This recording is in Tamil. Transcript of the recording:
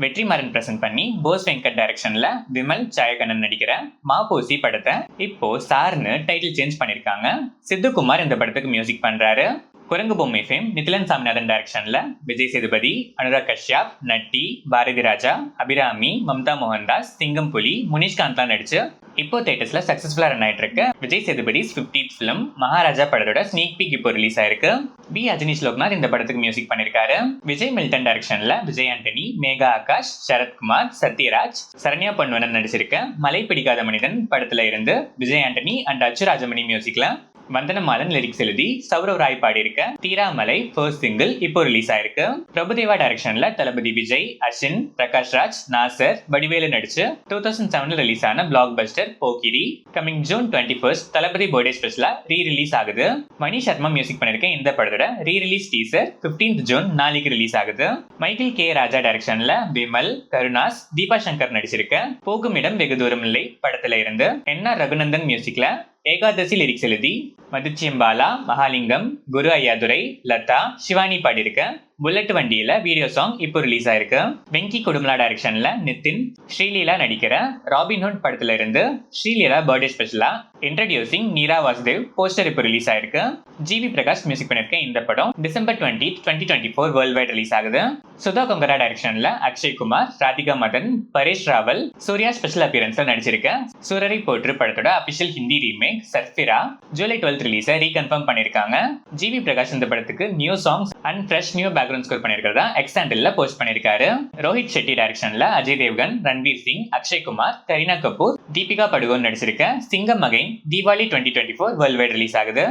வெற்றிமாறன் பிரசன்ட் பண்ணி போஸ் வெங்கட் டைரக்ஷன்ல விமல் ஜெயகண்ணன் நடிக்கிற மாபோசி படத்தை இப்போ சார்னு டைட்டில் சேஞ்ச் பண்ணிருக்காங்க. சித்துக்குமார் இந்த படத்துக்கு மியூசிக் பண்றாரு. குரங்கு பொம்மை ஃபேம் நிதிலன் சாமிநாதன் டைரக்ஷன்ல விஜய் சேதுபதி, அனுராக் கஷ்யப், நட்டி, பாரதி ராஜா, அபிராமி, மம்தா மோகன்தாஸ், சிங்கம் புலி, முனிஷ்காந்த்லாம் நடிச்சு இப்போ தியேட்டர்ஸ்ல சக்சஸ்ஃபுல்லா ரன் ஆயிட்டு இருக்கு விஜய் சேதுபதி 50th ஃபிலிம் மகாராஜா படத்தோட ஸ்னீக் பீக் இப்போ ரிலீஸ் ஆயிருக்கு. பி அஜினிஷ் லோக்நாத் இந்த படத்துக்கு மியூசிக் பண்ணிருக்காரு. விஜய் மில்டன் டைரக்ஷன்ல விஜய் ஆண்டனி, மேகா ஆகாஷ், சரத்குமார், சத்யராஜ், சரண்யா பொன்வனன் நடிச்சிருக்க மலை பிடிக்காத மனிதன் படத்துல இருந்து விஜய் ஆண்டனி அண்ட் அச்சு ராஜமணி மியூசிக்ல வந்தனமாலன் லிரிக்ஸ் எழுதி சௌரவ் ராய் பாடியிருக்க தீராமலை ஃபர்ஸ்ட் சிங்கிள் இப்போ ரிலீஸ் ஆயிருக்கு. பிரபுதேவா டைரக்ஷன்ல தளபதி விஜய், அஸ்வின், பிரகாஷ் ராஜ், நாசர், வடிவேலு நடிச்சு 2007 ரிலீஸ் ஆன பிளாக் பஸ்டர் போக்கிரி கமிங் ஜூன் 21 தளபதி பர்த்டே ஸ்பெஷலா ரீ ரிலீஸ் ஆகுது. மணி சர்மா மியூசிக் பண்ணிருக்க இந்த படத்தோட re release teaser 15th June நாளைக்கு ரிலீஸ் ஆகுது. மைக்கேல் கே ராஜா டைரக்ஷன்ல விமல், கருணாஸ், தீபா சங்கர் நடிச்சிருக்க போகும் இடம் வெகு தூரம் இல்லை படத்துல இருந்து என்.ஆர். ரகுநந்தன் மியூசிக்ல ஏகாதசி லிரிக்ஸ் எழுதி மதுச்சியம்பாலா, மகாலிங்கம், குரு ஐயாதுரை, லதா, சிவானி பாடியிருக்க புல்லட் வண்டியில வீடியோ சாங் இப்போ ரிலீஸ் ஆயிருக்கு. வெங்கி குடுமலா டைரக்ஷன்ல நிதின், ஸ்ரீலீலா நடிக்கிற ராபின்ஹுட் படத்துல இருந்து ஸ்ரீலீலா பர்த்டே ஸ்பெஷலா இன்ட்ரோடியூசிங் நீரா வாசுதேவ் போஸ்டர் இப்போ ரிலீஸ் ஆயிருக்கு. ஜிவி பிரகாஷ் மியூசிக் பண்ணிருக்க இந்த படம் டிசம்பர் 20, 2024 வேர்ல்ட் வைட் ரிலீஸ் ஆகுது. சுதா கொங்கரா டைரக்ஷன்ல அக்ஷய் குமார், ராதிகா மதன், பரேஷ் ராவல், சூர்யா ஸ்பெஷல் அப்பியரன்ஸ்ல நடிச்சிருக்க சூரரை போற்று படத்தோட official Hindi remake Sarfira July 12 ரிலீஸை ரீகன்ஃபார்ம் பண்ணிருக்காங்க. ஜிவி பிரகாஷ் இந்த படத்துக்கு new songs and fresh new background score பண்ணிருக்கிறதா எக்ஸாண்டில் போஸ்ட் பண்ணிருக்காரு. ரோஹித் ஷெட்டி டைரக்ஷன்ல அஜய் தேவ்கன், ரன்வீர் சிங், அக்ஷய் குமார், கரீனா கபூர், தீபிகா படுகோன் நடிச்சிருக்க சிங்கம் again Deepavali 2024 world wide release ஆகுது.